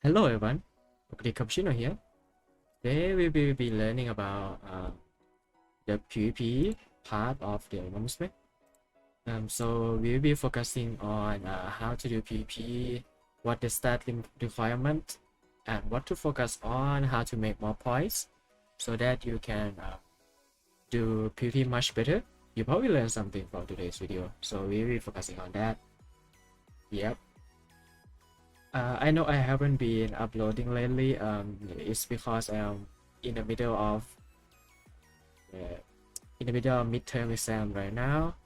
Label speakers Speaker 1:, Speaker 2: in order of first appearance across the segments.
Speaker 1: Hello everyone, Pretty Cappuccino here. Today we will be learning about the PvP part of the Umamusume. So we will be focusing on how to do PvP, what the stat requirement, and what to focus on, how to make more points, so that you can do PvP much better. You probably learned something from today's video, so we will be focusing on that. Yep. I know I haven't been uploading lately. It's because I'm in the middle of midterm exam right now.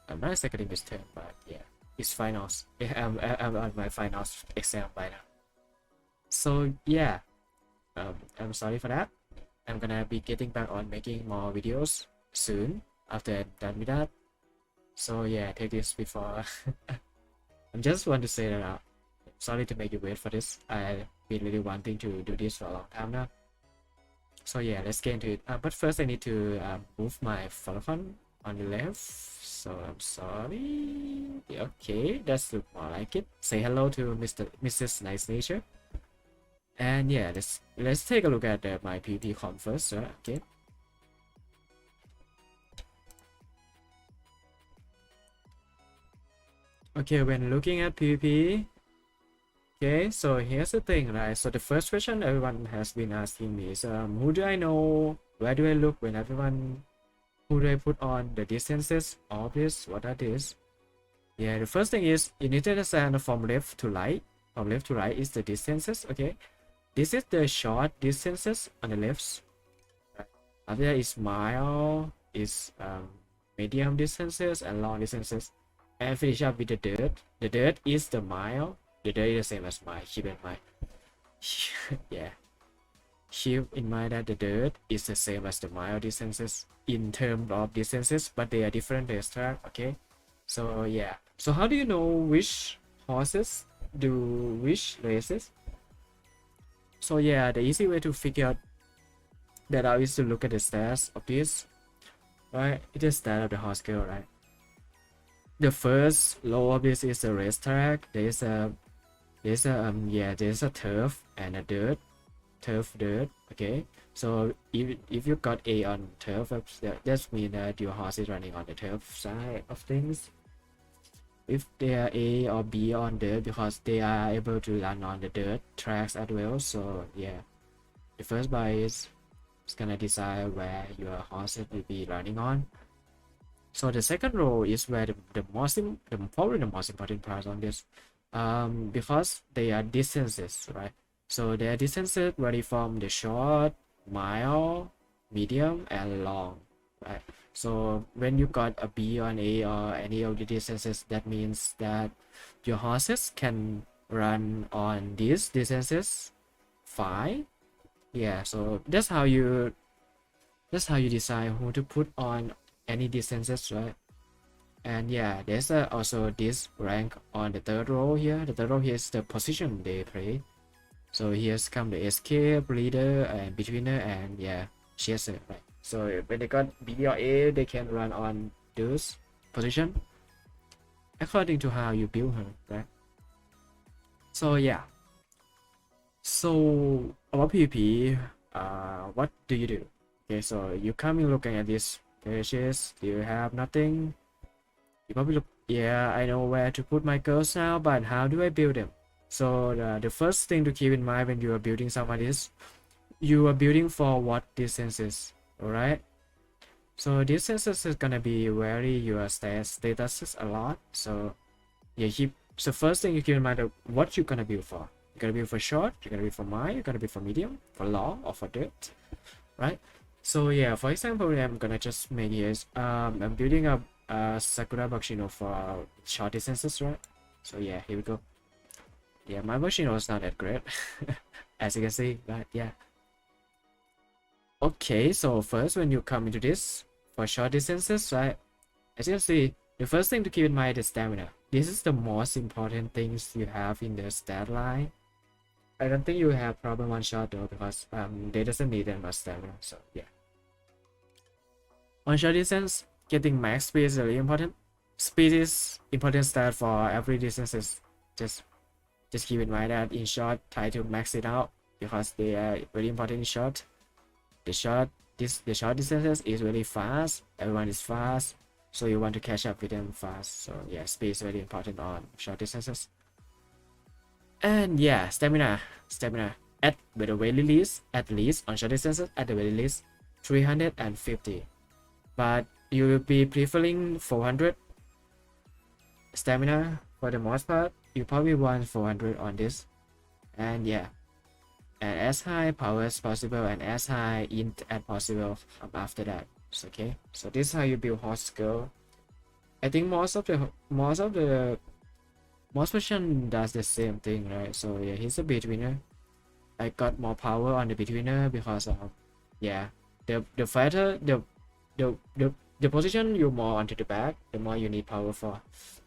Speaker 1: I'm not exactly midterm, but yeah, it's finals. I'm on my finals exam right now. So yeah, I'm sorry for that. I'm gonna be getting back on making more videos soon after I'm done with that. So yeah, take this before. I just want to say that. Sorry to make you wait for this. I've been really wanting to do this for a long time now. So yeah, let's get into it. But first I need to move my Falcon on the left. So I'm sorry. Okay, that's look more like it. Say hello to Mrs. Nice Nature. And yeah, let's take a look at my PvP comp first. Okay. Okay, when looking at PvP. Okay, so here's the thing, right? So the first question everyone has been asking me is, who do I know? Where do I look when who do I put on the distances? All this, what are these? Yeah, the first thing is you need to understand from left to right. From left to right is the distances. Okay, this is the short distances on the left. Right. After that is mile, is medium distances and long distances. And finish up with the dirt. The dirt is the mile. The dirt is the same as mine. Keep in mind. Yeah. Keep in mind that the dirt is the same as the mile distances in terms of distances, but they are different racetrack. Okay. So yeah. So how do you know which horses do which races? So yeah, the easy way to figure out that out is to look at the stats of this. Right? It is stat of the horse girl, right? The first row of this is a racetrack. There's a turf and a dirt. Okay, so if you got A on turf, that means that your horse is running on the turf side of things. If they are A or B on dirt, because they are able to run on the dirt tracks as well. So yeah, the first bar is gonna decide where your horse will be running on. So the second row is where probably the most important part on this, because they are distances, right? So their distances vary from the short, mile, medium, and long, right? So when you got a B or an A or any of the distances, that means that your horses can run on these distances fine. Yeah, so that's how you decide who to put on any distances, right? And yeah, there's also this rank on the third row here. The third row here is the position they play. So here's come the escape, leader, and betweener, and yeah, chaser, right? So when they got B or A, they can run on those position according to how you build her, right? So yeah. So about PvP, what do you do? Okay, so you come in looking at this pages. Do you have nothing? You probably look, yeah, I know where to put my girls now, but how do I build them? So the first thing to keep in mind when you are building someone is you are building for what distances, all right? So distances is gonna be vary your statuses a lot. So yeah, so first thing you keep in mind what you're gonna build for. You're gonna build for short, you're gonna build for mile, you're gonna build for medium, for long, or for dirt, right? So yeah, for example, I'm gonna just make is I'm building up Sakura Bakshino for short distances, right? So yeah, here we go. Yeah, my Bakshino is not that great, as you can see, but yeah. Okay, so first when you come into this for short distances, right? As you can see, the first thing to keep in mind is stamina. This is the most important things you have in the stat line. I don't think you have problem on shot though, because they doesn't need that much stamina. So yeah. On short distance, getting max speed is really important. Speed is important stat for every distance. Is just just keep in mind that in short, try to max it out because they are very important in short. The short distances is really fast. Everyone is fast, so you want to catch up with them fast. So yeah, speed is very important on short distances. And yeah, stamina at the very least, at least on short distances, at the very least 350, but you will be preferring 400 stamina for the most part. You probably want 400 on this. And yeah, and as high power as possible and as high int as possible after that. So, okay, so this is how you build horse skill. I think most person does the same thing, right? So yeah, he's a betweener. I got more power on the betweener because of, yeah, the fighter, the position you more onto the back, the more you need power for.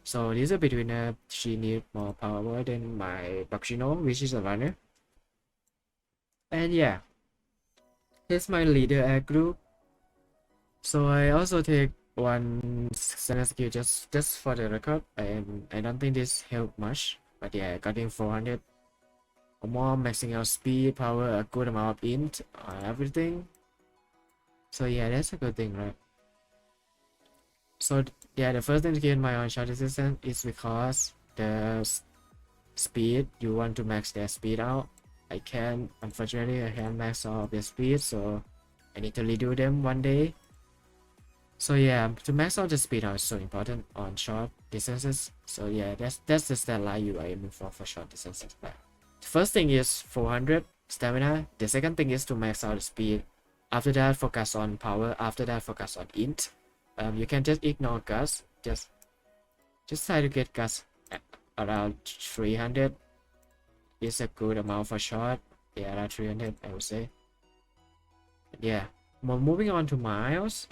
Speaker 1: So this is a betweener. She need more power than my Bakshino, which is a runner. And yeah, here's my leader air group. So I also take one center skill just for the record. I don't think this helped much, but yeah, getting 400 or more, maxing out speed, power, a good amount of int, everything. So yeah, that's a good thing, right? So yeah, the first thing to keep in mind on short distance is because the speed, you want to max their speed out. Unfortunately, I can't max all of their speed, so I need to redo them one day. So yeah, to max out the speed out is so important on short distances. So yeah, that's the stat line you are aiming for short distances. But the first thing is 400 stamina. The second thing is to max out the speed. After that, focus on power. After that, focus on int. You can just ignore gas. Just try to get gas around 300. Is a good amount for short. Yeah, around 300, I would say. Yeah, moving on to miles.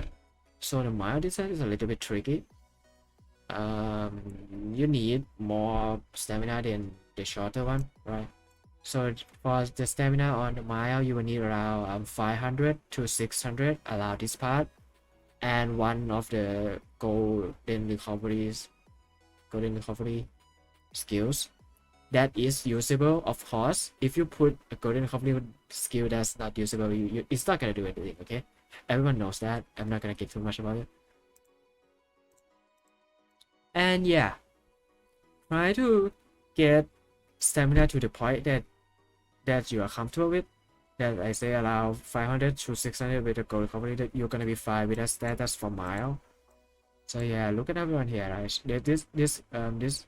Speaker 1: So the mile distance is a little bit tricky. You need more stamina than the shorter one, right? So for the stamina on the mile, you will need around 500 to 600 around this part, and one of the golden recovery skills that is usable. Of course, if you put a golden recovery skill that's not usable, it's not gonna do anything. Okay, everyone knows that. I'm not gonna get too much about it. And yeah, try to get stamina to the point that you are comfortable with. That I say allow 500 to 600 with the gold recovery, that you're gonna be fine with that status for mile. So yeah, look at everyone here, right? This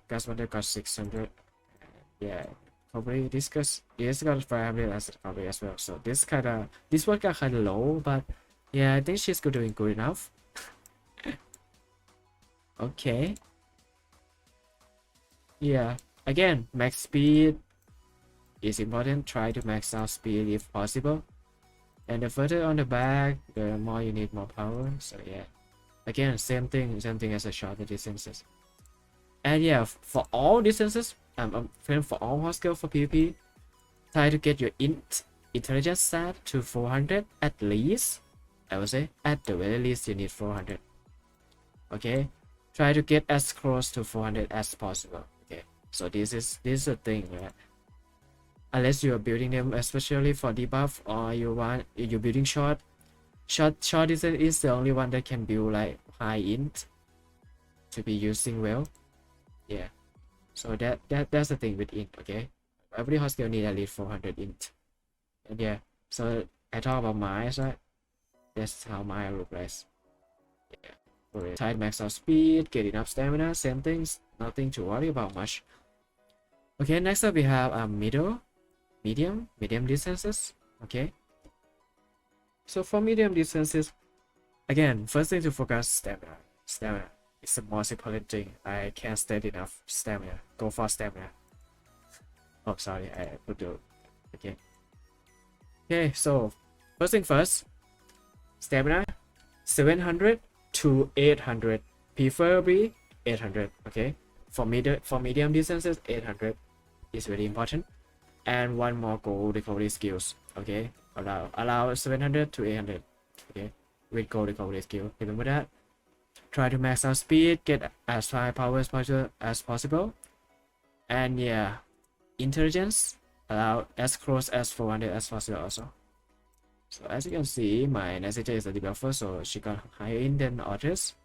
Speaker 1: guys got 600. Yeah, probably this got 500 as recovery as well. So this one got kind of low, but yeah, I think she's doing good enough. Okay. Yeah, again, max speed is important. Try to max out speed if possible. And the further on the back, the more you need more power. So yeah, again, same thing as a shorter distances. And yeah, for all distances, for all horse skill for PvP, try to get your intelligence stat to 400 at least. I would say at the very least you need 400. Okay, try to get as close to 400 as possible. Okay, so this is the thing, right? Unless you are building them especially for debuff, or you're building short distance is the only one that can build like high int to be using well. Yeah, so that's the thing with int. Okay, every horse skill need at least 400 int. And yeah, so I talk about miles, right? That's how mile look like. Yeah, try to max out speed, get enough stamina, same things, nothing to worry about much. Okay, next up we have medium distances. Okay, so for medium distances, again, first thing to focus stamina is the most important thing. I can't state enough. Stamina, go for stamina. Oh, sorry, I put the okay, so first thing first, stamina 700 to 800, preferably 800. Okay, for medium distances, 800 is very important. And one more gold recovery skills. Okay, allow 700 to 800. Okay, with gold recovery skill. Remember that. Try to max out speed, get as high power as possible. And yeah, intelligence, allow as close as 400 as possible also. So as you can see, my Nasita is a debuffer, so she got higher in than others.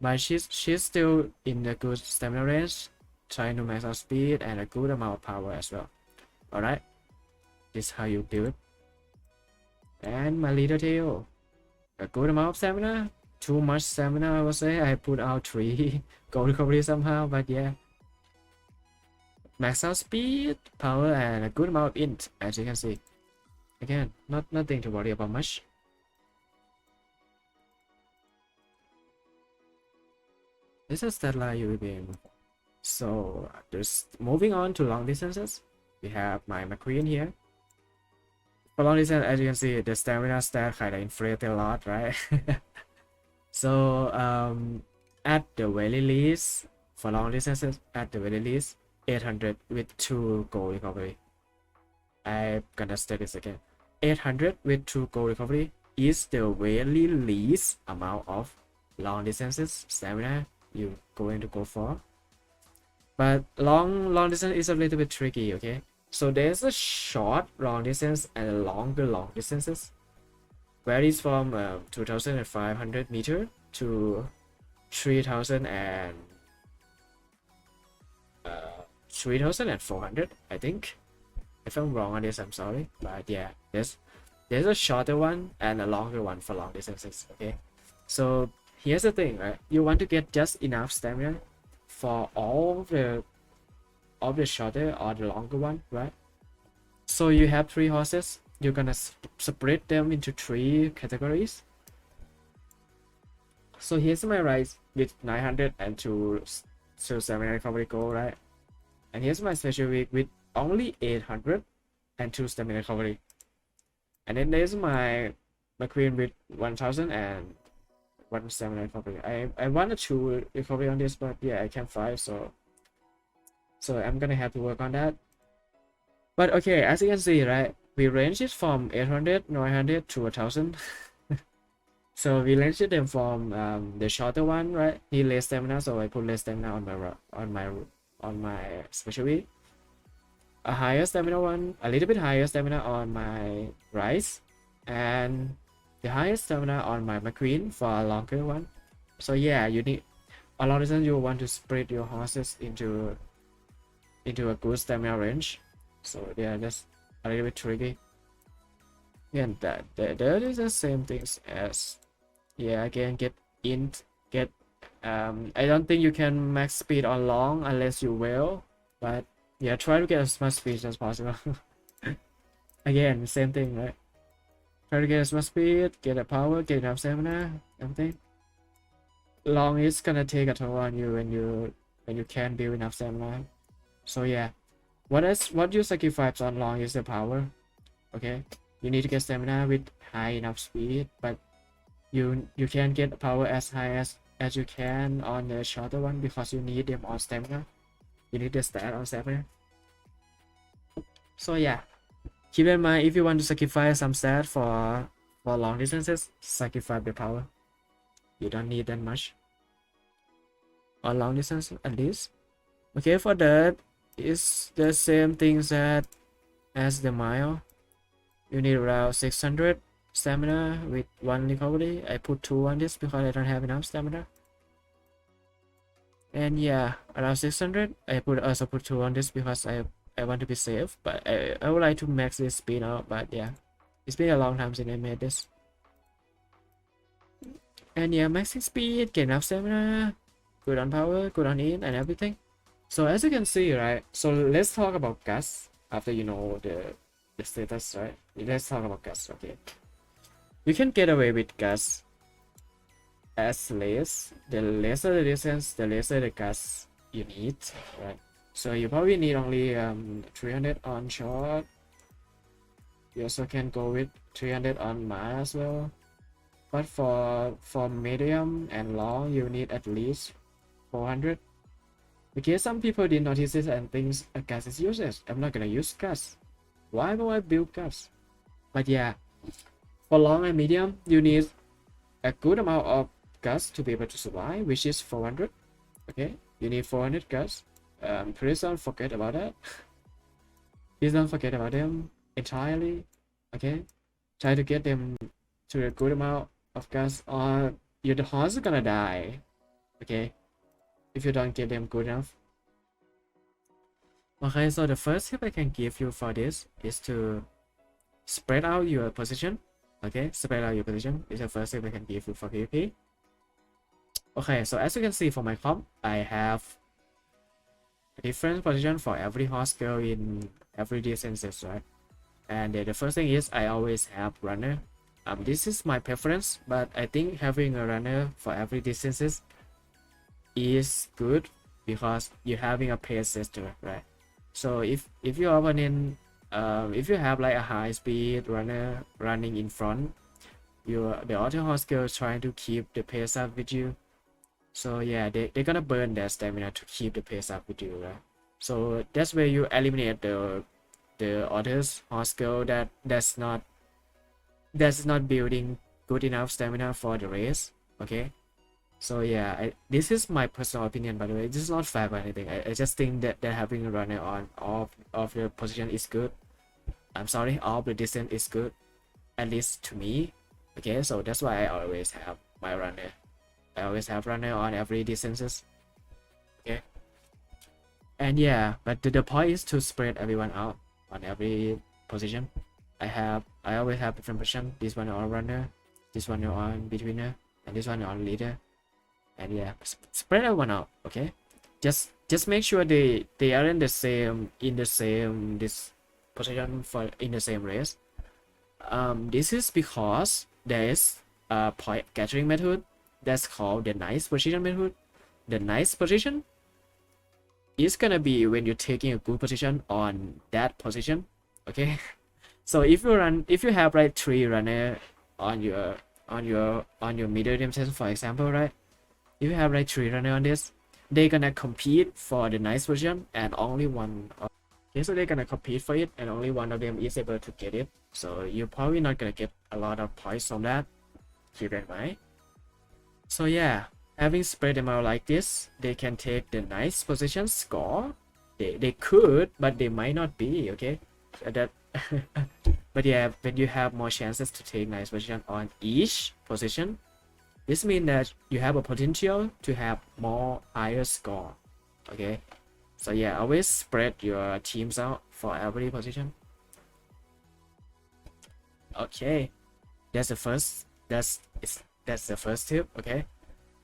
Speaker 1: But she's still in a good stamina range, trying to max out speed and a good amount of power as well. Alright, this is how you build. And my little tail, a good amount of stamina, too much stamina I would say. I put out 3 gold recovery somehow, but yeah. Max out speed, power, and a good amount of int, as you can see. Again, nothing to worry about much. This is that line you will be in. So just moving on to long distances, we have my McQueen here. For long distance, as you can see, the stamina stat kind of inflated a lot, right? So at the very least, for long distances, at the very least 800 with 2 gold recovery. I'm gonna state this again. 800 with 2 gold recovery is the very least amount of long distances stamina you're going to go for. But long distance is a little bit tricky, okay? So there's a short long distance and a longer long distances. Varies from 2,500 meter to 3,000 and 3,400, I think. If I'm wrong on this, I'm sorry, but yeah, there's a shorter one and a longer one for long distances. Okay, so here's the thing, right? You want to get just enough stamina for all the shorter or the longer one, right? So you have 3 horses. You're gonna split them into 3 categories. So here's my rice with 900 and 700 recovery gold, right? And here's my special week with only 800 and 2 stamina recovery. And then there's my queen with 1000 and 1 stamina recovery. I wanted 2 recovery on this, but yeah, I can't 5, so I'm gonna have to work on that. But okay, as you can see, right, we range it from 800, 900 to 1000. So we ranged them from the shorter one, right? Need less stamina, so I put less stamina on my special week. A higher stamina one, a little bit higher stamina on my rice, and the highest stamina on my McQueen for a longer one. So yeah, you need a lot of times you want to spread your horses into a good stamina range. So yeah, that's a little bit tricky. And that is the same things as, yeah, again, get I don't think you can max speed on long unless you will, but yeah, try to get as much speed as possible. Again, same thing, right? Try to get as much speed, get a power, get enough stamina, everything. Long is gonna take a toll on you when you can't build enough stamina. So yeah, what you sacrifice on long is the power. Okay, you need to get stamina with high enough speed, but you can't get power as high as you can on the shorter one because you need them on stamina. You need the stat on stamina. So yeah, keep in mind, if you want to sacrifice some stat for long distances, sacrifice the power. You don't need that much on long distance at least. Okay, for that is the same things as the mile. You need around 600 stamina with 1 recovery. I put 2 on this because I don't have enough stamina. And yeah, around 600. I also put 2 on this because I want to be safe, but I would like to max this speed out. But yeah, it's been a long time since I made this. And yeah, maxing speed, get enough stamina, good on power, good on int, and everything. So as you can see, right, so let's talk about gas after you know the status, right? Let's talk about gas. Okay, you can get away with gas as the lesser the distance, the lesser the gas you need, right? So you probably need only 300 on short. You also can go with 300 on mile as well, but for medium and long you need at least 400. Because some people didn't notice it and thinks gas is useless. I'm not gonna use gas. Why would I build gas? But yeah, for long and medium, you need a good amount of gas to be able to survive, which is 400. Okay, you need 400 gas. Please don't forget about that. please don't forget about them entirely. Okay, try to get them to a good amount of gas, or your horse is gonna die. Okay, if you don't get them good enough. Okay, so the first tip I can give you for this is to spread out your position. Okay, spread out your position is the first tip I can give you for PvP. Okay, so as you can see for my comp, I have a different position for every horse girl in every distances, right? And the first thing is I always have runner. This is my preference, but I think having a runner for every distances is good because you're having a pace sister, right? So if your opponent, if you have like a high speed runner running in front, the other horse girl is trying to keep the pace up with you. So yeah, they're gonna burn their stamina to keep the pace up with you, right? So that's where you eliminate the others horse girl that's not building good enough stamina for the race. Okay, so yeah, this is my personal opinion, by the way. This is not fact or anything. I just think that having a runner on all of the position is good. I'm sorry, all the distance is good, at least to me. Okay, so that's why I always have my runner. I always have runner on every distances. Okay, and yeah, but the point is to spread everyone out on every position. I always have different position. This one on runner, this one on betweener, and this one on leader. And yeah, spread everyone out. Okay, just make sure they are in the same this position for in the same race. This is because there is a point gathering method that's called the nice position method. The nice position is gonna be when you're taking a good position on that position. Okay, so if you have like 3 runner on your middle dimension, for example, right? If you have like 3 runner on this, they're gonna compete for the nice position, and only one. Okay, so they're gonna compete for it, and only one of them is able to get it. So you're probably not gonna get a lot of points from that. Keep that in mind. So yeah, having spread them out like this, they can take the nice position score. They could, but they might not be. Okay, that. But yeah, when you have more chances to take nice position on each position, this means that you have a potential to have more higher score. Okay, so yeah, always spread your teams out for every position. Okay, that's the first. That's the first tip. Okay,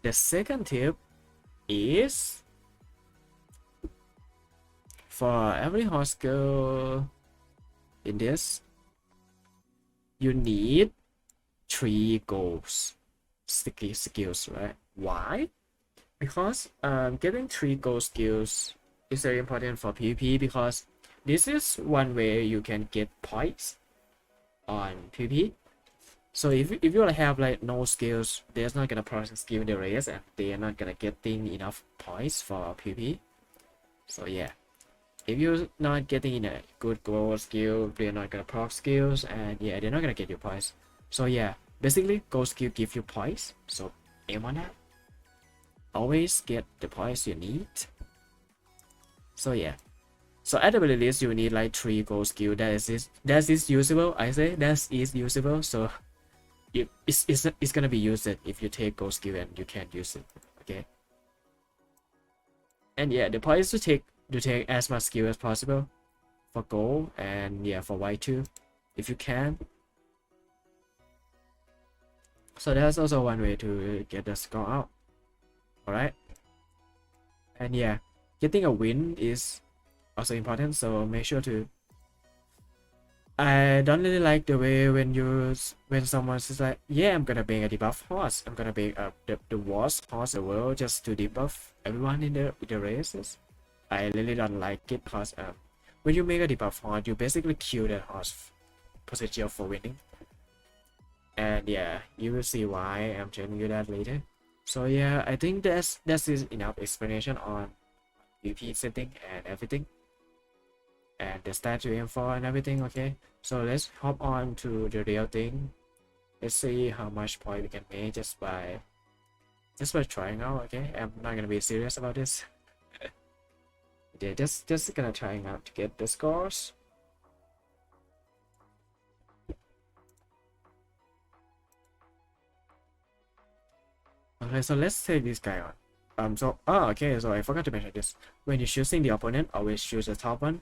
Speaker 1: the second tip is for every horse girl in this, you need 3 goals skills, right? Why? Because getting 3 goal skills is very important for PvP, because this is one way you can get points on PvP. So if you have like no skills, there's not gonna process skill in the race, and they are not gonna getting enough points for PvP. So yeah, if you're not getting a good goal skill, they're not gonna proc skills, and yeah, they're not gonna get your points. So yeah, basically goal skill give you points, so aim on that. Always get the points you need. So yeah, so at the very least you need like 3 goal skill. That is usable. I say that is usable. So it's gonna be used if you take goal skill and you can't use it. Okay, and yeah, the point is to take as much skill as possible for gold, and yeah, for white too, if you can. So that's also one way to get the score out. All right, and yeah, getting a win is also important, so make sure to. I don't really like the way when someone says like, yeah, I'm gonna bring a debuff horse, I'm gonna bring the worst horse in the world just to debuff everyone in the races. I really don't like it, because when you make a debuff horse, you basically kill that horse potential for winning. And yeah, you will see why I'm telling you that later. So yeah, I think that is enough explanation on PvP setting and everything, and the stat to aim for and everything. Okay, so let's hop on to the real thing. Let's see how much point we can make just by trying out. Okay, I'm not gonna be serious about this. Yeah, just gonna trying out to get the scores. Okay, so let's take this guy on. Okay, so I forgot to mention this. When you're choosing the opponent, always choose the top one.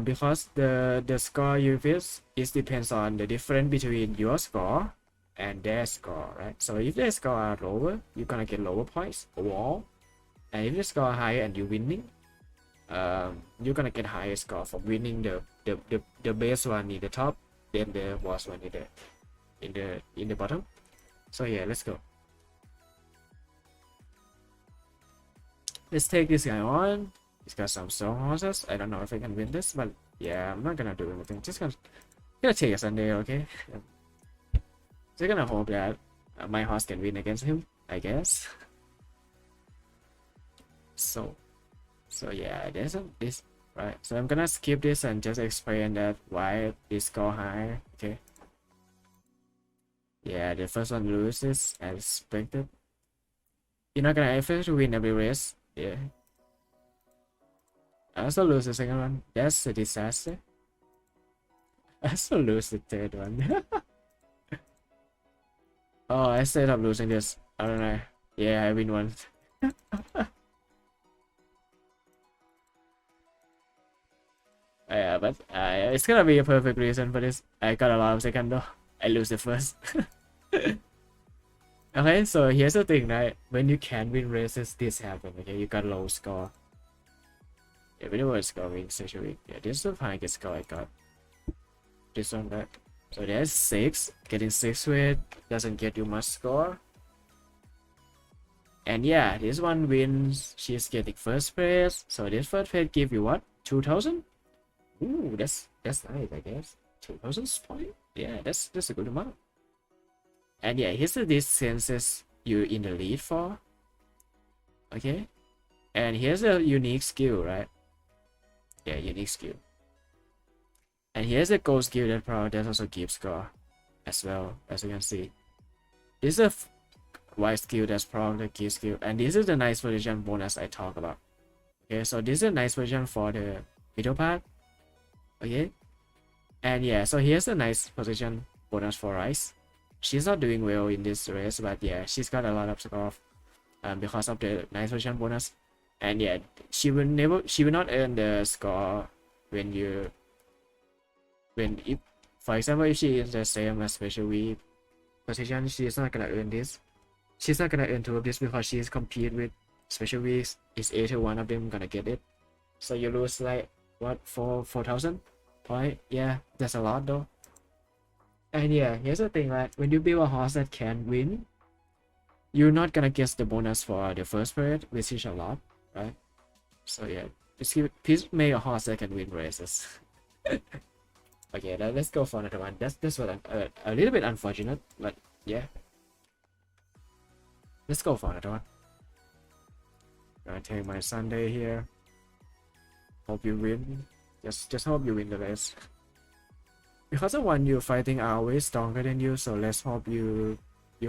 Speaker 1: Because the score you face is depends on the difference between your score and their score, right? So if their score are lower, you're gonna get lower points overall, and if the score higher and you're winning, you're gonna get higher score for winning the base one in the top, then the worst one in the bottom. So yeah, let's go. Let's take this guy on. He's got some strong horses. I don't know if I can win this, but yeah, I'm not gonna do anything. Just gonna take a Sunday, okay? Just gonna hope that my horse can win against him, I guess. So yeah, there's this, right? So I'm gonna skip this and just explain that why this score high, okay? Yeah, the first one loses as expected. You're not gonna expect to win every race, yeah. I also lose the second one. That's a disaster. I also lose the third one. Oh, I ended up losing this. I don't know. Yeah, I win one. Yeah, but it's gonna be a perfect reason for this. I got a lot of second though. I lose the first. Okay, so here's the thing, right? When you can win races, this happen. Okay, you got low score. Yeah, we know what score means actually. Yeah, this is the highest score I got. This one, right? So there's 6. Getting 6 with doesn't get you much score. And yeah, this one wins. She's getting first place. So this first place give you what? 2,000? Ooh, that's nice, I guess. 2,000 point? Yeah, that's a good amount. And yeah, here's the distances you're in the lead for. Okay. And here's a unique skill, right? Yeah, unique skill. And here's a gold skill that also gives score as well, as you can see. This is a white skill that's probably key skill, and this is the nice version bonus I talk about. Okay, so this is a nice version for the middle part. Okay, and yeah, so here's a nice position bonus for Rice. She's not doing well in this race, but yeah, she's got a lot of score because of the nice version bonus. And yeah, she will not earn the score when if, for example, if she is the same as special week position, she is not gonna earn this. She's not gonna earn 2 of this because she's compete with special weeks. Is 81 of them gonna get it? So you lose like what, 4,000 point? Yeah, that's a lot though. And yeah, here's the thing, right? When you build a horse that can win, you're not gonna get the bonus for the first period, which is a lot, right? So yeah, please make a horse that can win races. Okay, now let's go for another one. That's what a little bit unfortunate, but yeah. Let's go for another one. Gonna take my Sunday here. Hope you win. Just hope you win the race. Because the one you're fighting are always stronger than you, so let's hope your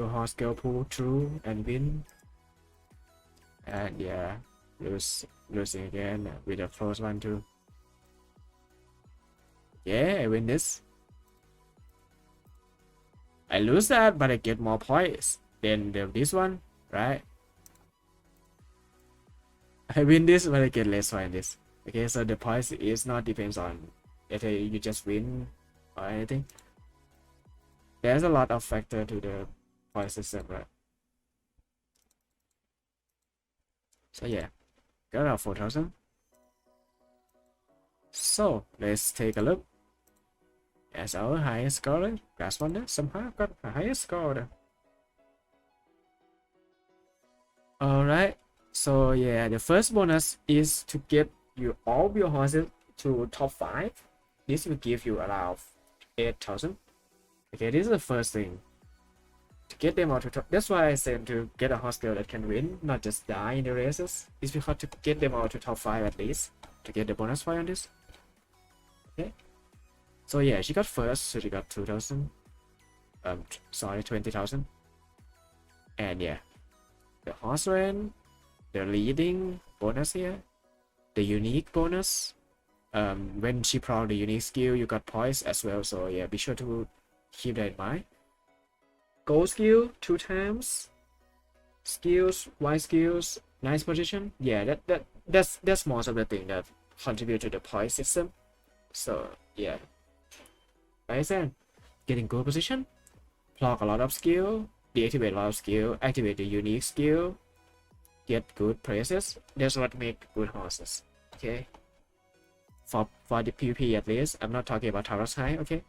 Speaker 1: horse go pull through and win. And yeah, losing again with a close one too. Yeah, I win this. I lose that, but I get more points than this one, right? I win this, but I get less points this. Okay, so the points is not depends on if you just win or anything. There's a lot of factor to the point system, right? So yeah, got our 4,000. So let's take a look. As our highest score, Gas Wonder somehow got a highest score. Alright, so yeah, the first bonus is to get all your horses to top 5. This will give you around 8,000. Okay, this is the first thing. To get them out to top. That's why I said to get a horse girl that can win, not just die in the races. It's because to get them out to top 5 at least, to get the bonus point on this. Okay. So yeah, she got first, so she got 2,000. Sorry, 20,000. And yeah, the horse ran, the leading bonus here, the unique bonus. When she proud the unique skill, you got points as well. So yeah, be sure to keep that in mind. Gold skill 2 times. skills, wide skills, nice position. Yeah, that's most of the thing that contribute to the point system. So yeah, like I said, getting good position, block a lot of skill, deactivate a lot of skill, activate the unique skill, get good places. That's what make good horses. Okay. For the PvP at least, I'm not talking about Taurus High. Okay.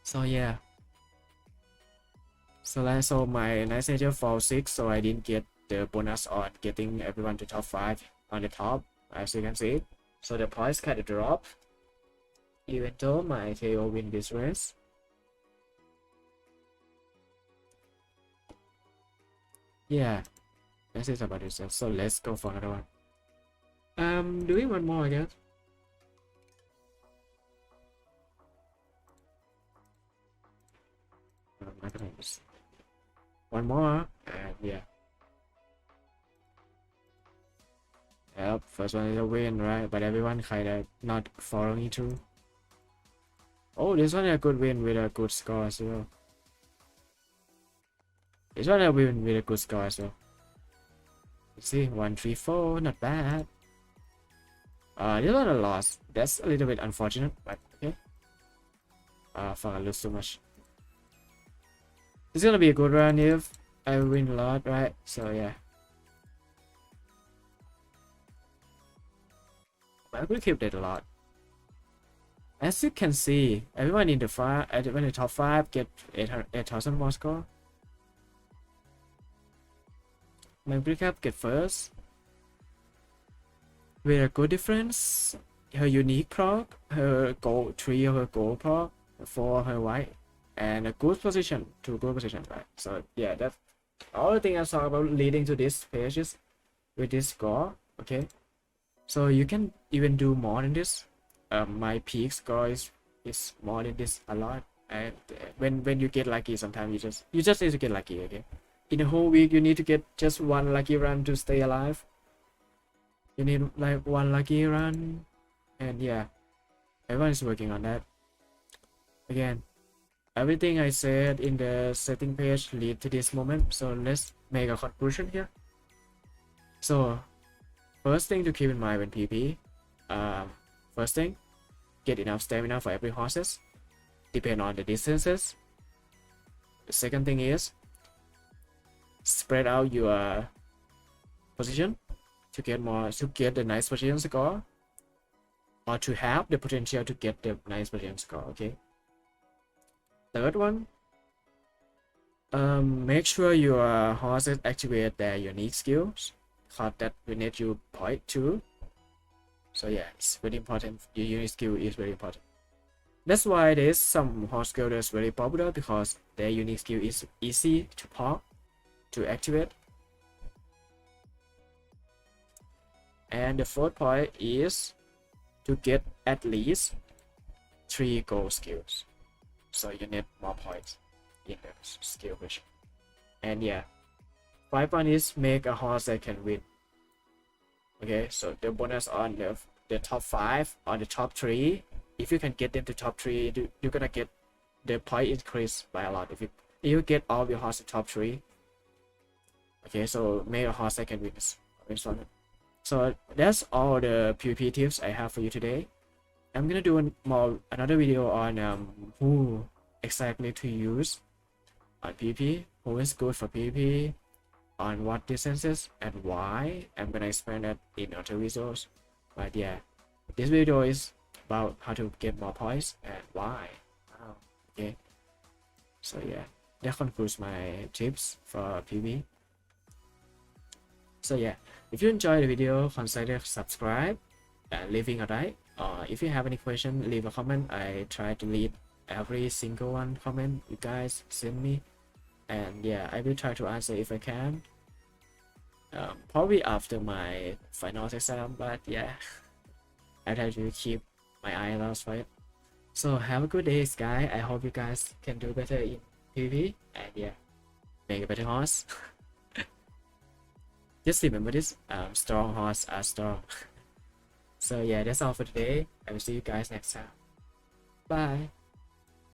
Speaker 1: So yeah. So my nice nature fall 6, so I didn't get the bonus on getting everyone to top 5 on the top, as you can see. So the points kind of drop, even though my KO win this race. Yeah, that's it about this. So let's go for another one. Doing one more, I guess. My goodness. One more, and yeah. Yep, first one is a win, right? But everyone kind of not following through. Oh, this one is a good win with a good score as well. This one a win with a good score as well. Let's see, 1, 3, 4, not bad. This one a loss. That's a little bit unfortunate, but okay. Fuck, I lose too much. It's gonna be a good run if I win a lot, right? So yeah. I will keep that a lot. As you can see, everyone in the top 5 get 8,000 more score. My recap get first with a good difference. Her unique proc, her gold 3 of her gold proc, 4 her white, and a good position, 2 good positions, right? So yeah, that's all the thing I talk about leading to this pages with this score. Okay, so you can even do more than this. My peak score is more than this a lot, and when you get lucky, sometimes you just need to get lucky. Okay, in a whole week you need to get just one lucky run to stay alive. You need like one lucky run, and yeah, everyone is working on that. Again, everything I said in the setting page lead to this moment, so let's make a conclusion here. So first thing to keep in mind when PvP, first thing, get enough stamina for every horses, depend on the distances. The second thing is spread out your position to get the nice position score, or to have the potential to get the nice position score. Okay. Third one, make sure your horses activate their unique skills, cause that will need you point too. So yeah, it's very important. Your unique skill is very important. That's why there's some horse builders very popular, because their unique skill is easy to pop, to activate. And the fourth point is to get at least 3 gold skills. So you need more points in the skill version. And yeah, 5 point is make a horse that can win. Okay, so the bonus on the top 5 or the top 3, if you can get them to top 3, you're gonna get the point increase by a lot. If you get all your horse to top 3, okay, so make a horse that can win. So that's all the PvP tips I have for you today. I'm gonna do another video on who exactly to use on PvP, who is good for PvP, on what distances and why. I'm gonna explain that in other videos. But yeah, this video is about how to get more points and why. Okay, so yeah, that concludes my tips for PvP. So yeah, if you enjoyed the video, consider subscribe and leaving a like. If you have any question, leave a comment. I try to read every single one comment you guys send me, and yeah, I will try to answer if I can. Probably after my final exam, but yeah, I try to keep my eye out for it. So have a good day, guys. I hope you guys can do better in PvP, and yeah, make a better horse. Just remember this, strong horse are strong. So yeah, that's all for today. I will see you guys next time. Bye.